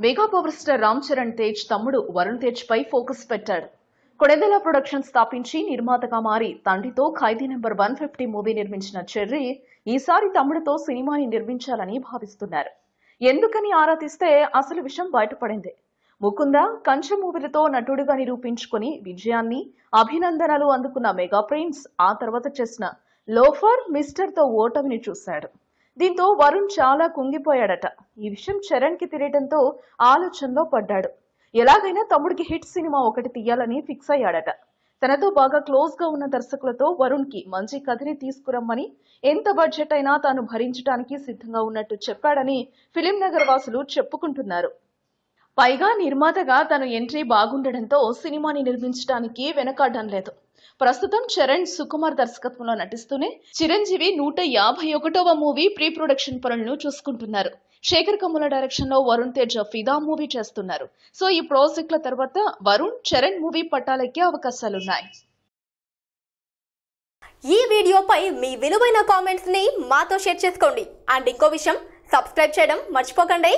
Mega power star Ram Charan Tej తమ్ముడు వరుణ్ తేజ్ పై focus పెట్టాడు. కొడెదెల production స్థాపించి నిర్మాతగా మారి తండ్రితో ఖైదీ నెంబర్ 150 మూవీ నిర్మించిన చెర్రీ ఈసారి తమ్ముడితో సినిమాని నిర్మించాలని భావిస్తున్నారు. ఎందుకని ఆరా తీస్తే అసలు విషయం బయటపడింది. ముకుంద కంచె మూవీలతో నటుడిగా నిరూపించుకుని విజయాన్ని అభినందనలు అందుకున్న మెగా ప్రిన్స్ ఆ తర్వాత చేసిన లోఫర్ మిస్టర్ తో ఓటమిని చూశాడు. దీంతో వరుణ్ చాలా కుంగిపోయాడట. ఈ విషయం చరణ్ కి తెలియడంతో ఆలోచనలో పడ్డాడు. ఎలాగైనా తమ్ముడికి హిట్ సినిమా ఒకటి తీయాలని ఫిక్స్ అయ్యాడట. తనతో బాగా క్లోజ్ గా ఉన్న దర్శకులతో వరుణ్ కి మంచి కథని తీసుకురమ్మని, ఎంత బడ్జెట్ అయినా తాను భరించడానికి సిద్ధంగా ఉన్నట్టు చెప్పాడని ఫిలిం నగర్ వాసులు చెప్పుకుంటున్నారు. పైగా నిర్మాతగా తను ఎంట్రీ బాగుండడంతో సినిమాని నిర్మించడానికి వెనకాడడం లేదు. ప్రస్తుతం చరణ్ సుకుమార్ దర్శకత్వంలో నటిస్తూనే చిరంజీవి 151వ మూవీ ప్రీ ప్రొడక్షన్ పనులను చూసుకుంటున్నారు. శేఖర్ కమ్ముల డైరెక్షన్ లో వరుణ్ తేజ్ ఫిదా మూవీ చేస్తున్నారు. సో ఈ ప్రాజెక్టుల తర్వాత వరుణ్ చరణ్ మూవీ పట్టాలెక్కే అవకాశాలున్నాయి. ఈ వీడియోపై మీ విలువైన కామెంట్స్ ని మాతో షేర్ చేసుకోండి. అండ్ ఇంకో విషయం, సబ్స్క్రైబ్ చేయడం మర్చిపోకండి.